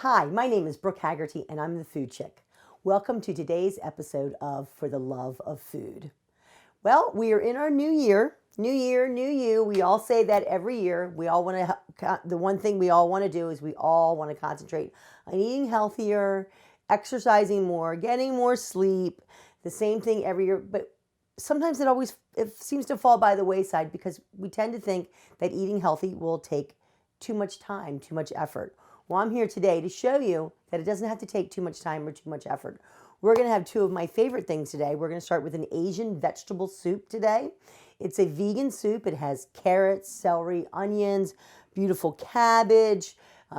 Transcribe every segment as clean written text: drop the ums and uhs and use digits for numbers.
Hi, my name is Brooke Hagerty and I'm the Food Chick. Welcome to today's episode of For the Love of Food. Well, we are in our new year. New year, new you. We all say that every year. We all want to, the one thing we all want to do is we all want to concentrate on eating healthier, exercising more, getting more sleep. The same thing every year, but sometimes it seems to fall by the wayside because we tend to think that eating healthy will take too much time, too much effort. Well, I'm here today to show you that it doesn't have to take too much time or too much effort. We're going to have two of my favorite things today. We're going to start with an Asian vegetable soup today. It's a vegan soup. It has carrots, celery, onions, beautiful cabbage,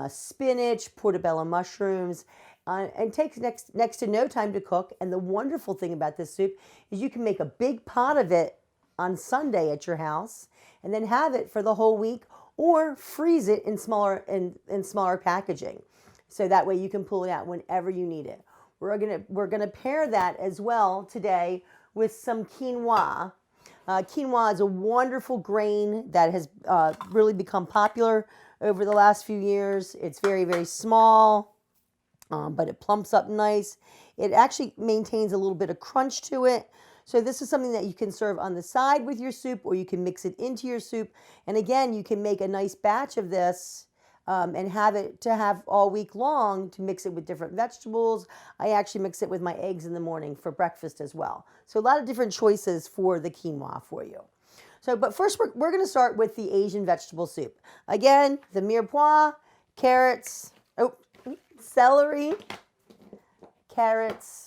spinach, portabella mushrooms, and takes next to no time to cook. And the wonderful thing about this soup is you can make a big pot of it on Sunday at your house and then have it for the whole week, or freeze it in smaller packaging. So that way you can pull it out whenever you need it. We're gonna pair that as well today with some quinoa. Quinoa is a wonderful grain that has really become popular over the last few years. It's very, very small, but it plumps up nice. It actually maintains a little bit of crunch to it. So this is something that you can serve on the side with your soup, or you can mix it into your soup. And again, you can make a nice batch of this and have it to have all week long to mix it with different vegetables. I actually mix it with my eggs in the morning for breakfast as well. So a lot of different choices for the quinoa for you. So, but first we're going to start with the Asian vegetable soup. Again, the mirepoix, carrots, celery, carrots.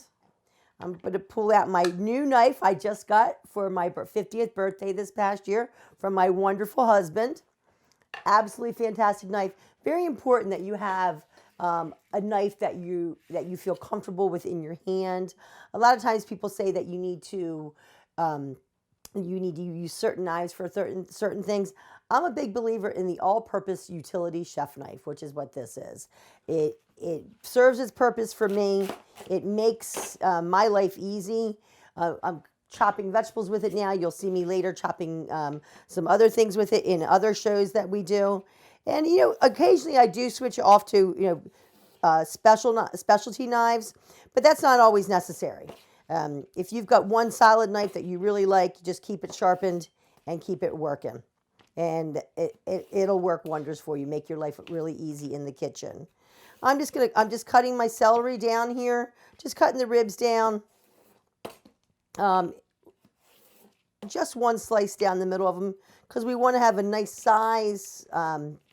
I'm going to pull out my new knife I just got for my 50th birthday this past year from my wonderful husband. Absolutely fantastic knife. Very important that you have a knife that you feel comfortable with in your hand. A lot of times people say that you need to use certain knives for certain things. I'm a big believer in the all-purpose utility chef knife, which is what this is. It serves its purpose for me. It makes my life easy. I'm chopping vegetables with it now. You'll see me later chopping some other things with it in other shows that we do. And, occasionally I do switch off to, specialty knives, but that's not always necessary. If you've got one solid knife that you really like, just keep it sharpened and keep it working. And it'll work wonders for you, make your life really easy in the kitchen. I'm just cutting my celery down here, just cutting the ribs down. Just one slice down the middle of them because we want to have a nice size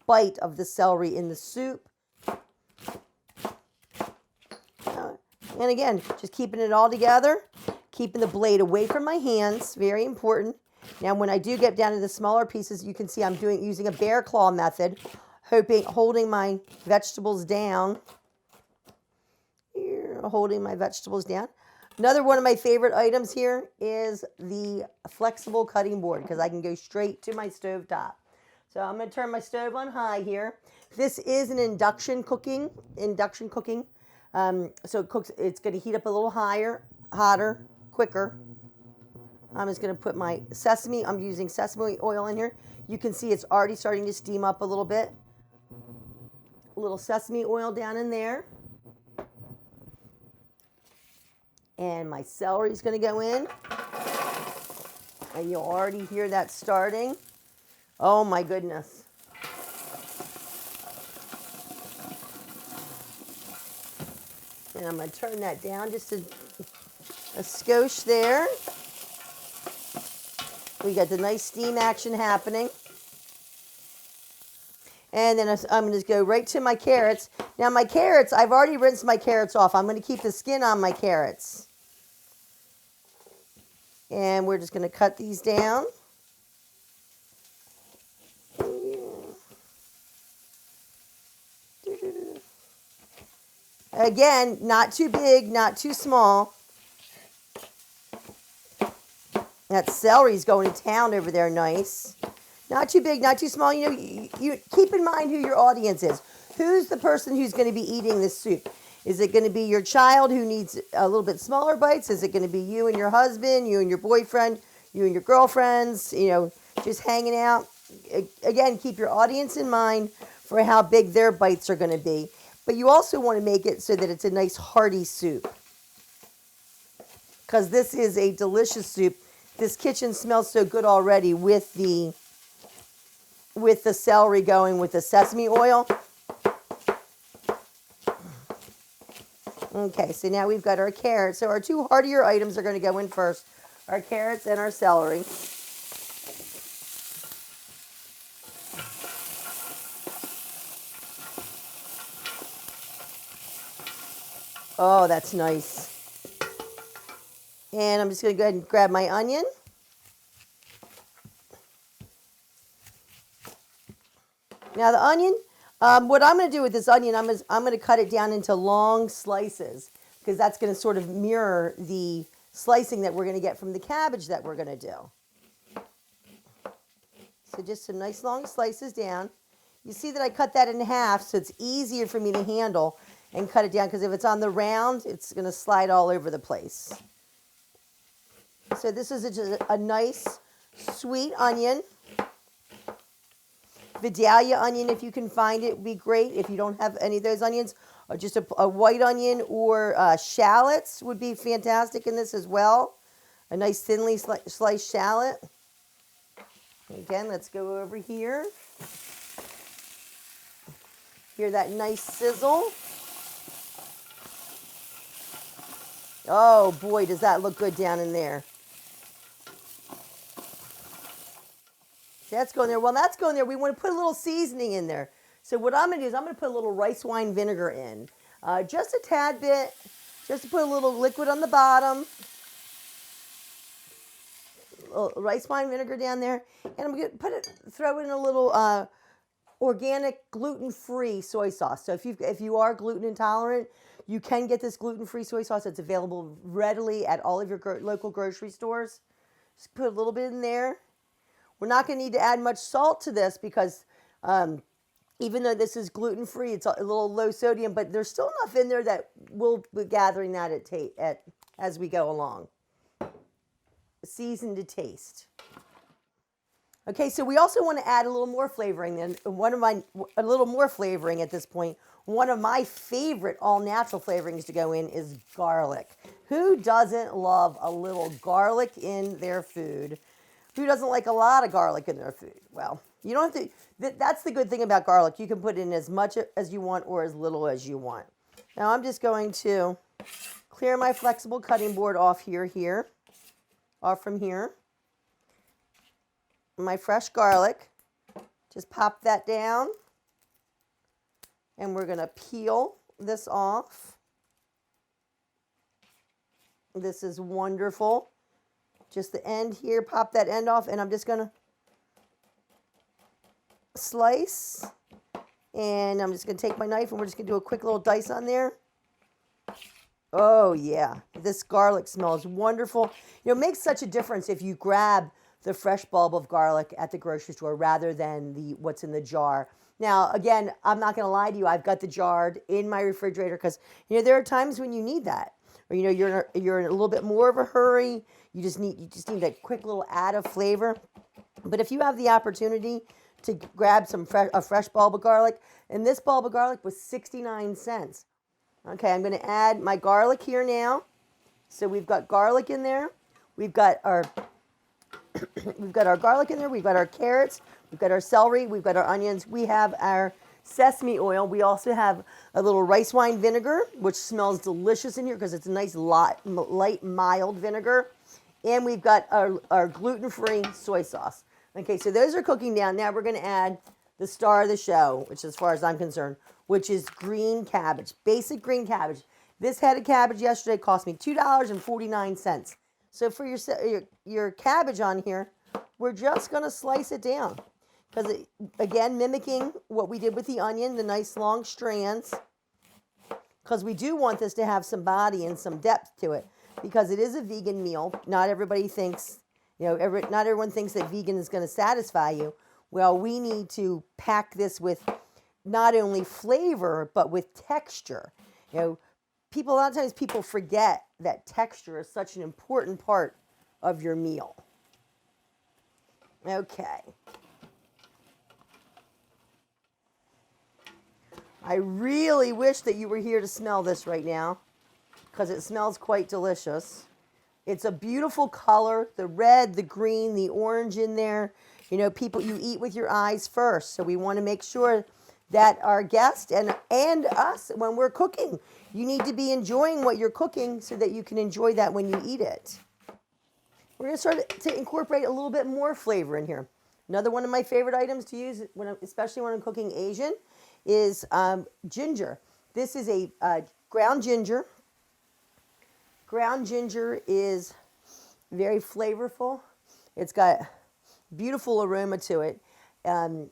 bite of the celery in the soup. And again, just keeping it all together, keeping the blade away from my hands, very important. Now, when I do get down to the smaller pieces, you can see I'm using a bear claw method, holding my vegetables down. Here, holding my vegetables down. Another one of my favorite items here is the flexible cutting board because I can go straight to my stove top. So I'm going to turn my stove on high here. This is an induction cooking. So it cooks. It's going to heat up a little hotter, quicker. I'm just going to put my sesame. I'm using sesame oil in here. You can see it's already starting to steam up a little bit. A little sesame oil down in there. And my celery is going to go in. And you'll already hear that starting. Oh my goodness. And I'm going to turn that down just a skosh there. We got the nice steam action happening. And then I'm going to go right to my carrots. Now my carrots, I've already rinsed my carrots off. I'm going to keep the skin on my carrots. And we're just going to cut these down. Again, not too big, not too small. That celery's going to town over there nice. Not too big, not too small. You keep in mind who your audience is. Who's the person who's going to be eating this soup? Is it going to be your child who needs a little bit smaller bites? Is it going to be you and your husband, you and your boyfriend, you and your girlfriends, just hanging out? Again, keep your audience in mind for how big their bites are going to be. But you also want to make it so that it's a nice hearty soup, because this is a delicious soup. This kitchen smells so good already with the celery going with the sesame oil. Okay, so now we've got our carrots. So our two heartier items are going to go in first, our carrots and our celery. Oh, that's nice. And I'm just going to go ahead and grab my onion. Now the onion, what I'm going to do with this onion, I'm going to cut it down into long slices, because that's going to sort of mirror the slicing that we're going to get from the cabbage that we're going to do. So just some nice long slices down. You see that I cut that in half, so it's easier for me to handle and cut it down, because if it's on the round, it's going to slide all over the place. So this is just a nice sweet onion. Vidalia onion, if you can find it, would be great. If you don't have any of those onions, or just a white onion or shallots would be fantastic in this as well. A nice thinly sliced shallot. Again, let's go over here. Hear that nice sizzle. Oh boy, does that look good down in there. That's going there. Well, that's going there. We want to put a little seasoning in there. So what I'm going to do is I'm going to put a little rice wine vinegar in. Just a tad bit, just to put a little liquid on the bottom. A little rice wine vinegar down there. And I'm going to throw in a little organic gluten-free soy sauce. So if you are gluten intolerant, you can get this gluten-free soy sauce. It's available readily at all of your local grocery stores. Just put a little bit in there. We're not going to need to add much salt to this, because even though this is gluten-free, it's a little low sodium, but there's still enough in there that we'll be gathering that as we go along. Season to taste. Okay, so we also want to add a little more flavoring. And a little more flavoring at this point. One of my favorite all-natural flavorings to go in is garlic. Who doesn't love a little garlic in their food? Who doesn't like a lot of garlic in their food? Well, you don't have to. That's the good thing about garlic. You can put in as much as you want or as little as you want. Now I'm just going to clear my flexible cutting board off off from here. My fresh garlic. Just pop that down. And we're going to peel this off. This is wonderful. Just the end here, pop that end off, and I'm just going to slice. And I'm just going to take my knife, and we're just going to do a quick little dice on there. Oh, yeah. This garlic smells wonderful. You know, it makes such a difference if you grab the fresh bulb of garlic at the grocery store rather than what's in the jar. Now, again, I'm not going to lie to you. I've got the jar in my refrigerator because, you know, there are times when you need that. Or, you know, you're in a little bit more of a hurry. You just need that quick little add of flavor. But if you have the opportunity to grab a fresh bulb of garlic, and this bulb of garlic was 69 cents. Okay, I'm going to add my garlic here now. So we've got garlic in there. We've got our garlic in there. We've got our carrots. We've got our celery. We've got our onions. We have our sesame oil. We also have a little rice wine vinegar, which smells delicious in here because it's a nice light, mild vinegar. And we've got our gluten-free soy sauce. Okay, so those are cooking down. Now we're going to add the star of the show, which as far as I'm concerned, which is green cabbage, basic green cabbage. This head of cabbage yesterday cost me $2.49. So for your cabbage on here, we're just going to slice it down. Because, again, mimicking what we did with the onion, the nice long strands. Because we do want this to have some body and some depth to it. Because it is a vegan meal. Not everybody thinks, not everyone thinks that vegan is going to satisfy you. Well, we need to pack this with not only flavor, but with texture. You know, a lot of times people forget that texture is such an important part of your meal. Okay. I really wish that you were here to smell this right now because it smells quite delicious. It's a beautiful color, the red, the green, the orange in there. You know, people, you eat with your eyes first. So we want to make sure that our guests and us, when we're cooking, you need to be enjoying what you're cooking so that you can enjoy that when you eat it. We're going to start to incorporate a little bit more flavor in here. Another one of my favorite items to use, especially when I'm cooking Asian, is ginger. This is a ground ginger. Ground ginger is very flavorful. It's got beautiful aroma to it.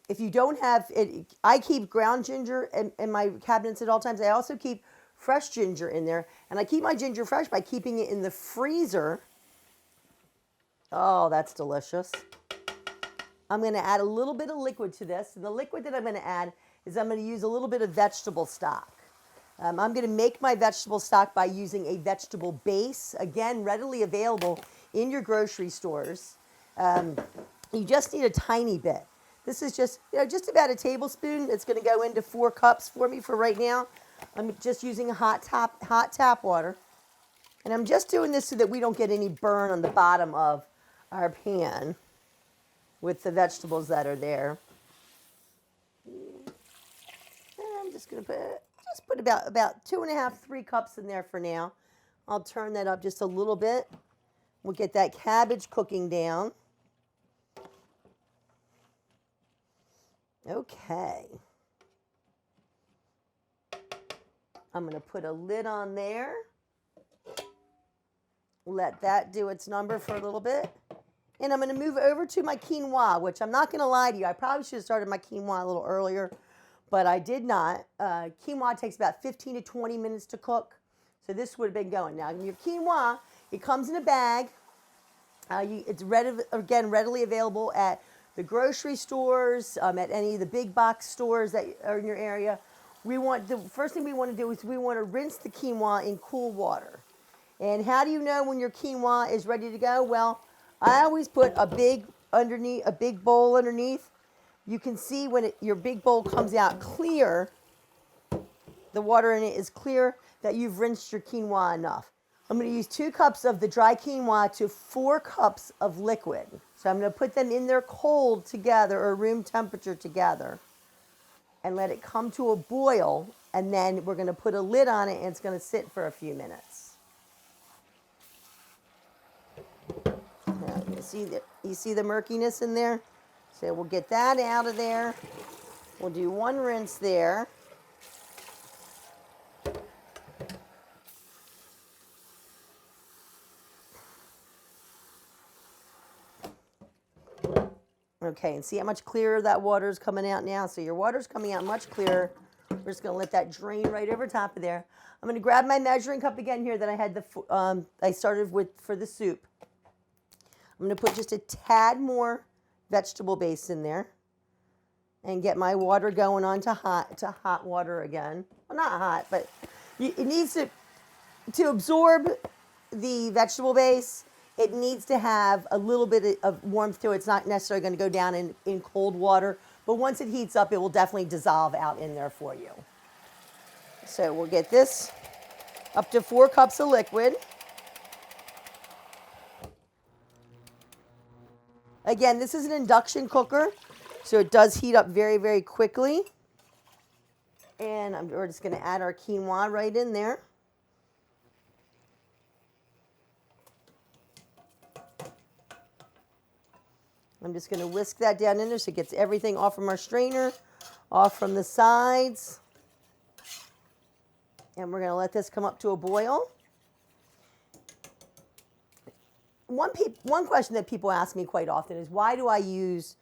If you don't have it, I keep ground ginger in my cabinets at all times. I also keep fresh ginger in there. And I keep my ginger fresh by keeping it in the freezer. Oh, that's delicious. I'm going to add a little bit of liquid to this. And the liquid that I'm going to add is I'm going to use a little bit of vegetable stock. I'm going to make my vegetable stock by using a vegetable base, again, readily available in your grocery stores. You just need a tiny bit. This is just, just about a tablespoon. It's going to go into 4 cups for me for right now. I'm just using hot tap water. And I'm just doing this so that we don't get any burn on the bottom of our pan with the vegetables that are there. And I'm just going to put about 2.5, 3 cups in there for now. I'll turn that up just a little bit. We'll get that cabbage cooking down. Okay. I'm going to put a lid on there. Let that do its number for a little bit. And I'm going to move over to my quinoa, which I'm not going to lie to you. I probably should have started my quinoa a little earlier, but I did not. Quinoa takes about 15 to 20 minutes to cook. So this would have been going. Now, your quinoa, it comes in a bag. It's readily available at the grocery stores, at any of the big box stores that are in your area. The first thing we want to do is we want to rinse the quinoa in cool water. And how do you know when your quinoa is ready to go? Well, I always put a big bowl underneath. You can see when your big bowl comes out clear, the water in it is clear, that you've rinsed your quinoa enough. I'm going to use 2 cups of the dry quinoa to 4 cups of liquid. So I'm going to put them in there cold together or room temperature together and let it come to a boil. And then we're going to put a lid on it and it's going to sit for a few minutes. Now, you see the murkiness in there? So we'll get that out of there. We'll do 1 rinse there. Okay, and see how much clearer that water is coming out now? So your water's coming out much clearer. We're just going to let that drain right over top of there. I'm going to grab my measuring cup again here that I had I started with for the soup. I'm going to put just a tad more vegetable base in there and get my water going on to hot water again. Well, not hot, but it needs to absorb the vegetable base. It needs to have a little bit of warmth to it. It's not necessarily going to go down in cold water, but once it heats up, it will definitely dissolve out in there for you. So we'll get this up to 4 cups of liquid. Again, this is an induction cooker, so it does heat up very, very quickly. And we're just going to add our quinoa right in there. I'm just going to whisk that down in there so it gets everything off from our strainer, off from the sides. And we're going to let this come up to a boil. One question that people ask me quite often is, why do I use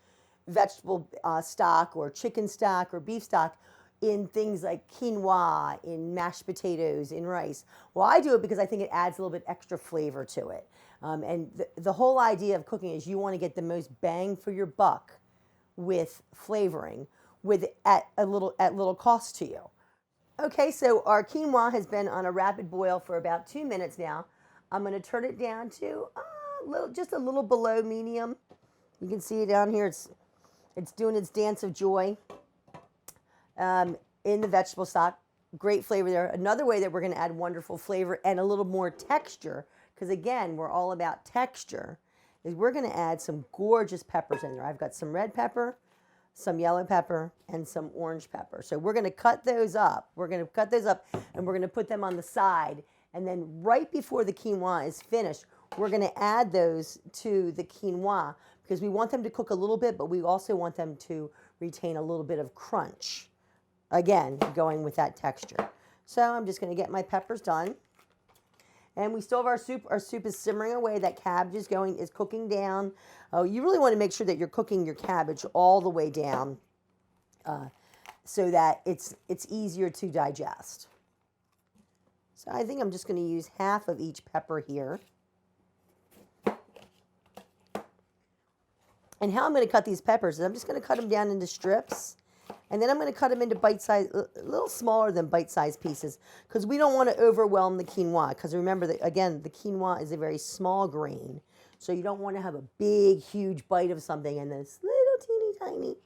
vegetable stock or chicken stock or beef stock in things like quinoa, in mashed potatoes, in rice? Well, I do it because I think it adds a little bit extra flavor to it. And the whole idea of cooking is you want to get the most bang for your buck with flavoring at little cost to you. Okay, so our quinoa has been on a rapid boil for about 2 minutes now. I'm going to turn it down to just a little below medium. You can see it down here. It's doing its dance of joy. in the vegetable stock. Great flavor there. Another way that we're going to add wonderful flavor and a little more texture, because again, we're all about texture, is we're going to add some gorgeous peppers in there. I've got some red pepper, some yellow pepper, and some orange pepper. So we're going to cut those up. We're going to cut those up and we're going to put them on the side. And then right before the quinoa is finished, we're going to add those to the quinoa because we want them to cook a little bit, but we also want them to retain a little bit of crunch. Again, going with that texture. So I'm just going to get my peppers done. And we still have our soup. Our soup is simmering away. That cabbage is cooking down. Oh, you really want to make sure that you're cooking your cabbage all the way down so that it's easier to digest. So I think I'm just going to use half of each pepper here. And how I'm going to cut these peppers is I'm just going to cut them down into strips. And then I'm going to cut them into bite-sized, a little smaller than bite-sized pieces because we don't want to overwhelm the quinoa. Because remember, that again, the quinoa is a very small grain. So you don't want to have a big, huge bite of something and this little teeny tiny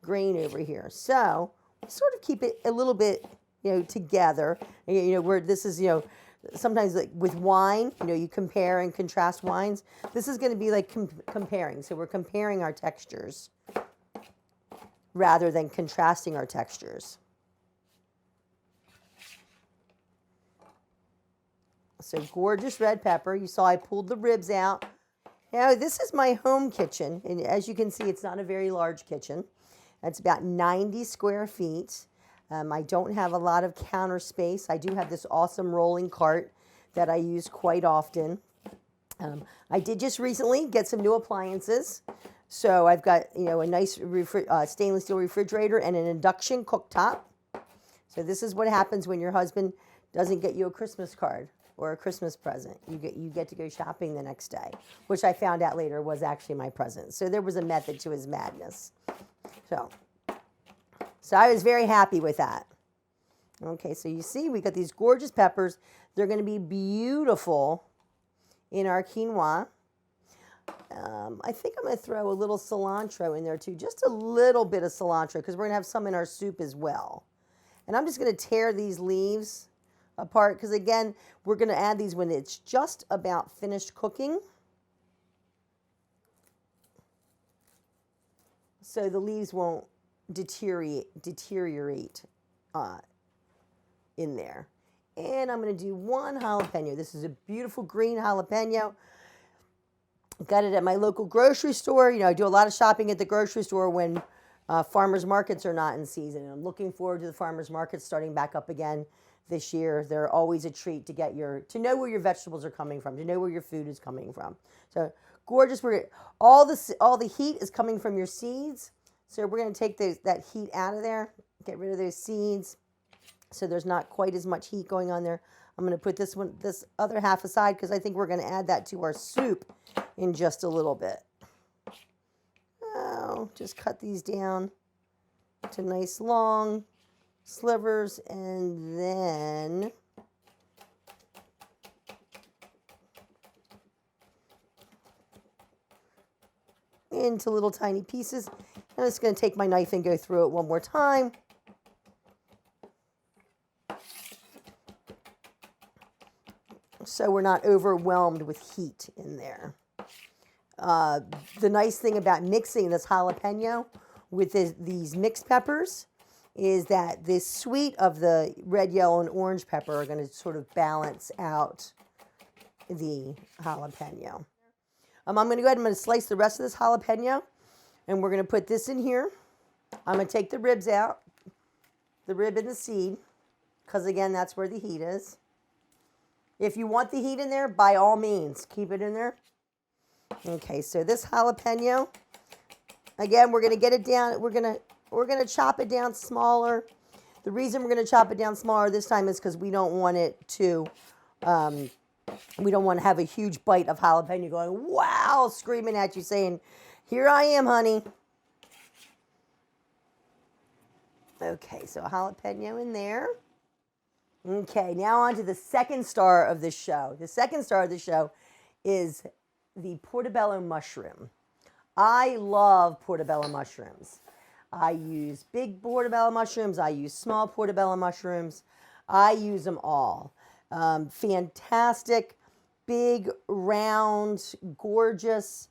grain over here. So we sort of keep it a little bit, together. Where this is, sometimes like with wine, you compare and contrast wines. This is going to be like comparing. So we're comparing our textures rather than contrasting our textures. So gorgeous red pepper. You saw I pulled the ribs out. Now this is my home kitchen. And as you can see, it's not a very large kitchen. It's about 90 square feet. I don't have a lot of counter space. I do have this awesome rolling cart that I use quite often. I did just recently get some new appliances. So I've got, a nice stainless steel refrigerator and an induction cooktop. So this is what happens when your husband doesn't get you a Christmas card or a Christmas present. You get to go shopping the next day, which I found out later was actually my present. So there was a method to his madness. So I was very happy with that. Okay, so you see we got these gorgeous peppers. They're going to be beautiful in our quinoa. I think I'm going to throw a little cilantro in there too, just a little bit of cilantro because we're going to have some in our soup as well. And I'm just going to tear these leaves apart because again, we're going to add these when it's just about finished cooking. So the leaves won't deteriorate in there. And I'm going to do one jalapeno. This is a beautiful green jalapeno. Got it at my local grocery store. I do a lot of shopping at the grocery store when farmers markets are not in season. And I'm looking forward to the farmers markets starting back up again this year. They're always a treat to know where your vegetables are coming from, to know where your food is coming from. So gorgeous. All the heat is coming from your seeds. So we're going to take that heat out of there, get rid of those seeds. So there's not quite as much heat going on there. I'm going to put this other half aside because I think we're going to add that to our soup in just a little bit. Oh, just cut these down to nice long slivers and then into little tiny pieces. I'm just going to take my knife and go through it one more time. So we're not overwhelmed with heat in there. The nice thing about mixing this jalapeno with these mixed peppers is that the sweet of the red, yellow, and orange pepper are going to sort of balance out the jalapeno. I'm going to go ahead and I'm going to slice the rest of this jalapeno, and we're going to put this in here. I'm going to take the ribs out, the rib and the seed, because again, that's where the heat is. If you want the heat in there, by all means, keep it in there. Okay, so this jalapeno, again, we're going to get it down. We're going to chop it down smaller. The reason we're going to chop it down smaller this time is because we don't want it to, we don't want to have a huge bite of jalapeno going, wow, screaming at you saying, here I am, honey. Okay, so a jalapeno in there. Okay, now on to the second star of the show. The second star of the show is the portobello mushroom. I love portobello mushrooms. I use big portobello mushrooms. I use small portobello mushrooms. I use them all. Fantastic, big, round, gorgeous,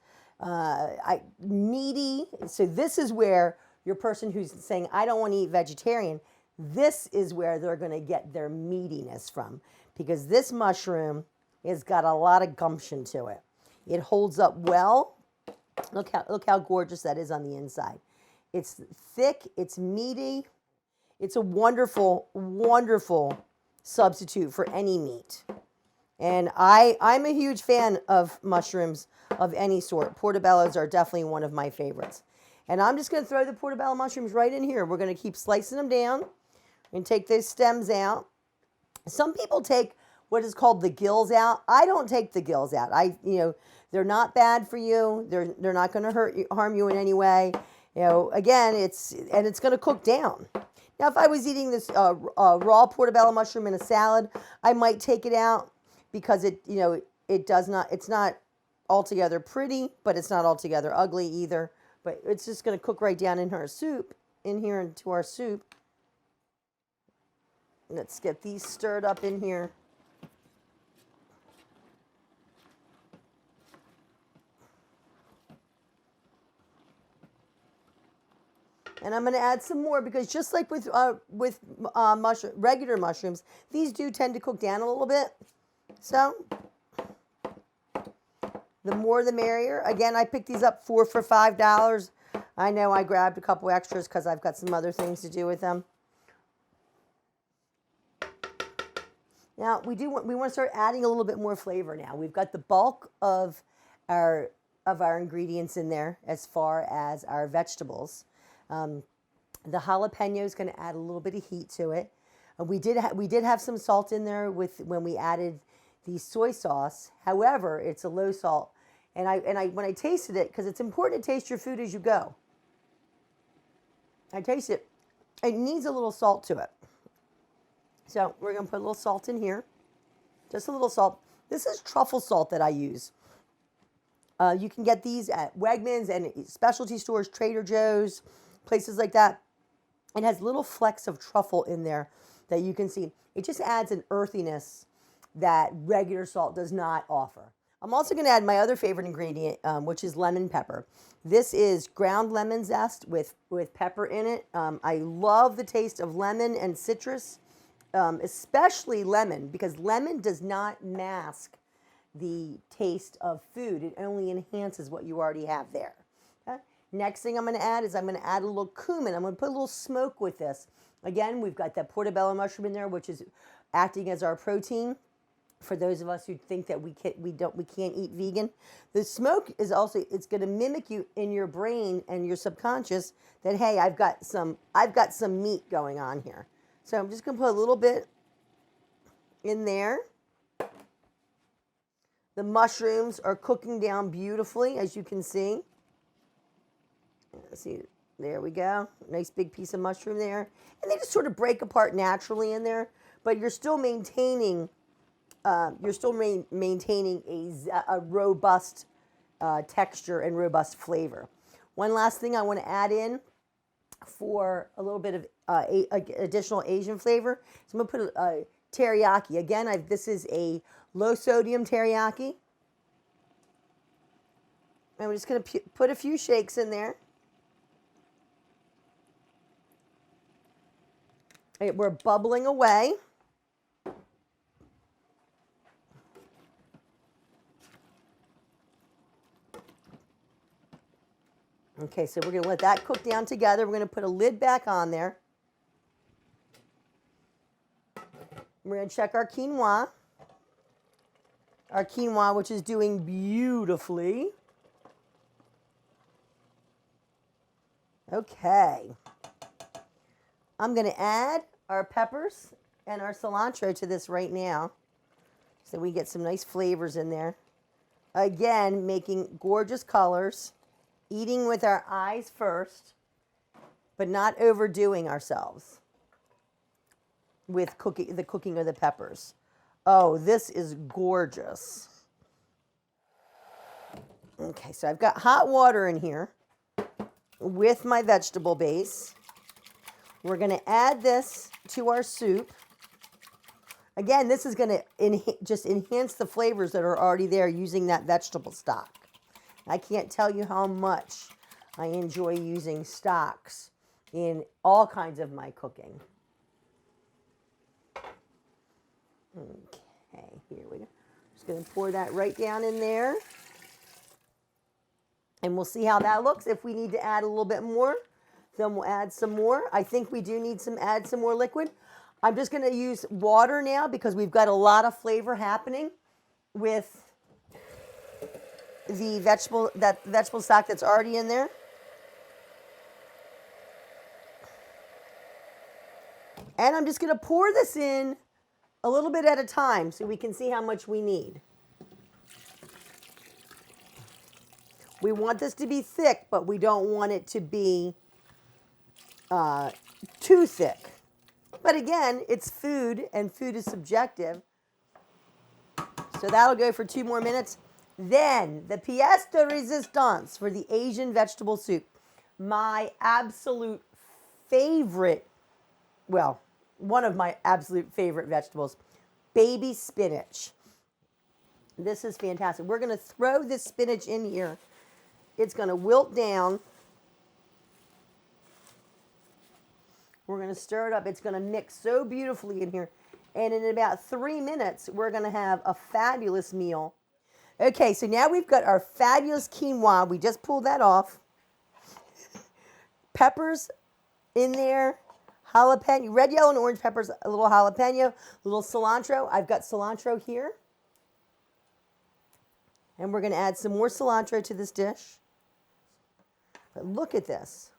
meaty. So this is where your person who's saying, I don't want to eat vegetarian, this is where they're going to get their meatiness from, because this mushroom has got a lot of gumption to it. It holds up well. Look how gorgeous that is on the inside. It's thick, it's meaty. It's a wonderful, wonderful substitute for any meat. And I'm a huge fan of mushrooms of any sort. Portobellos are definitely one of my favorites. And I'm just going to throw the portobello mushrooms right in here. We're going to keep slicing them down and take those stems out. Some people take what is called the gills out. I don't take the gills out. They're not bad for you. They're not going to harm you in any way. Again, it's going to cook down. Now, if I was eating this raw portobello mushroom in a salad, I might take it out because it's not altogether pretty, but it's not altogether ugly either. But it's just going to cook right down in here into our soup. Let's get these stirred up in here. And I'm going to add some more because just like with regular mushrooms, these do tend to cook down a little bit. So the more the merrier. Again, I picked these up 4 for $5. I know I grabbed a couple extras because I've got some other things to do with them. Now we want to start adding a little bit more flavor now. We've got the bulk of our ingredients in there as far as our vegetables. The jalapeno is going to add a little bit of heat to it. We did have some salt in there when we added the soy sauce. However, it's a low salt. And when I tasted it, because it's important to taste your food as you go. I taste it. It needs a little salt to it. So we're going to put a little salt in here. Just a little salt. This is truffle salt that I use. You can get these at Wegmans and specialty stores, Trader Joe's, places like that. It has little flecks of truffle in there that you can see. It just adds an earthiness that regular salt does not offer. I'm also going to add my other favorite ingredient, which is lemon pepper. This is ground lemon zest with pepper in it. I love the taste of lemon and citrus, especially lemon, because lemon does not mask the taste of food. It only enhances what you already have there. Okay? Next thing I'm going to add is I'm going to add a little cumin. I'm going to put a little smoke with this. Again, we've got that portobello mushroom in there, which is acting as our protein. For those of us who think that we can't eat vegan, the smoke is also, it's going to mimic you in your brain and your subconscious that, hey, I've got some meat going on here. So I'm just going to put a little bit in there. The mushrooms are cooking down beautifully, as you can see. Let's see, there we go. Nice big piece of mushroom there. And they just sort of break apart naturally in there, but you're still maintaining a robust texture and robust flavor. One last thing I want to add in for a little bit of additional Asian flavor. So I'm going to put teriyaki. Again, this is a low sodium teriyaki. And we're just going to put a few shakes in there. We're bubbling away. Okay, so we're going to let that cook down together. We're going to put a lid back on there. We're going to check our quinoa. Our quinoa, which is doing beautifully. Okay. I'm going to add our peppers and our cilantro to this right now so we get some nice flavors in there. Again, making gorgeous colors. Eating with our eyes first, but not overdoing ourselves with the cooking of the peppers. Oh, this is gorgeous. Okay, so I've got hot water in here. with my vegetable base. We're going to add this to our soup. Again, this is going to just enhance the flavors that are already there using that vegetable stock. I can't tell you how much I enjoy using stocks in all kinds of my cooking. Okay, here we go. Just going to pour that right down in there. And we'll see how that looks. If we need to add a little bit more, then we'll add some more. I think we do need add some more liquid. I'm just going to use water now because we've got a lot of flavor happening with the vegetable stock that's already in there. And I'm just going to pour this in a little bit at a time so we can see how much we need. We want this to be thick, but we don't want it to be too thick. But again, it's food, and food is subjective. So that'll go for 2 more minutes. Then, the pièce de résistance for the Asian vegetable soup. My absolute favorite, well, one of my absolute favorite vegetables, baby spinach. This is fantastic. We're going to throw this spinach in here. It's going to wilt down. We're going to stir it up. It's going to mix so beautifully in here. And in about 3 minutes, we're going to have a fabulous meal. Okay, so now we've got our fabulous quinoa. We just pulled that off. Peppers in there. Jalapeno, red, yellow, and orange peppers. A little jalapeno, a little cilantro. I've got cilantro here. And we're going to add some more cilantro to this dish. But look at this.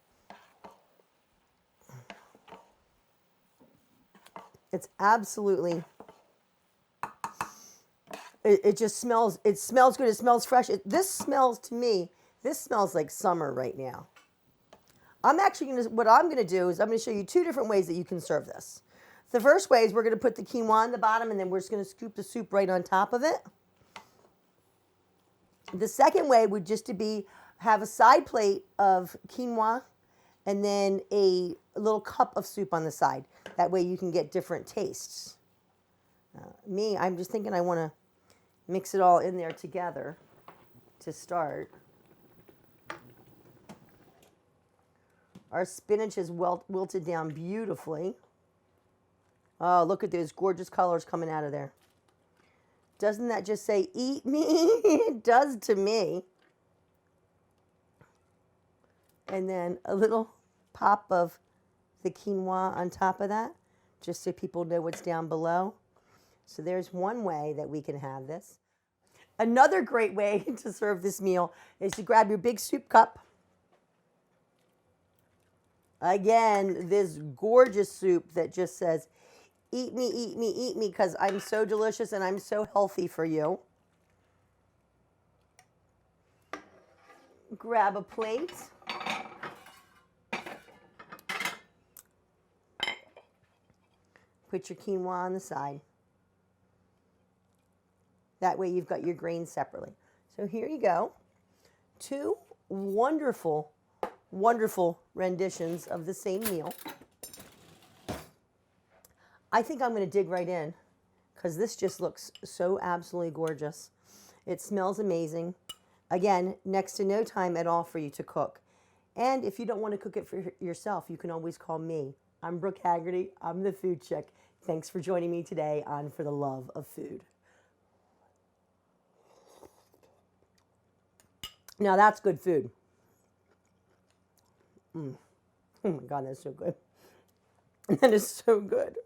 It's absolutely, it just smells, it smells good. It smells fresh. This smells to me, this smells like summer right now. What I'm going to do is I'm going to show you 2 different ways that you can serve this. The first way is we're going to put the quinoa on the bottom and then we're just going to scoop the soup right on top of it. The second way would just to be, have a side plate of quinoa and then a little cup of soup on the side. That way you can get different tastes. I'm just thinking I want to mix it all in there together to start. Our spinach is wilted down beautifully. Oh, look at those gorgeous colors coming out of there. Doesn't that just say, eat me? It does to me. And then a little pop of the quinoa on top of that, just so people know what's down below. So there's one way that we can have this. Another great way to serve this meal is to grab your big soup cup. Again, this gorgeous soup that just says, eat me, eat me, eat me, because I'm so delicious and I'm so healthy for you. Grab a plate. Put your quinoa on the side. That way you've got your grains separately. So here you go. 2 wonderful, wonderful renditions of the same meal. I think I'm going to dig right in because this just looks so absolutely gorgeous. It smells amazing. Again, next to no time at all for you to cook. And if you don't want to cook it for yourself, you can always call me. I'm Brooke Hagerty. I'm the food chick. Thanks for joining me today on For the Love of Food. Now that's good food. Oh my God, that's so good. That is so good.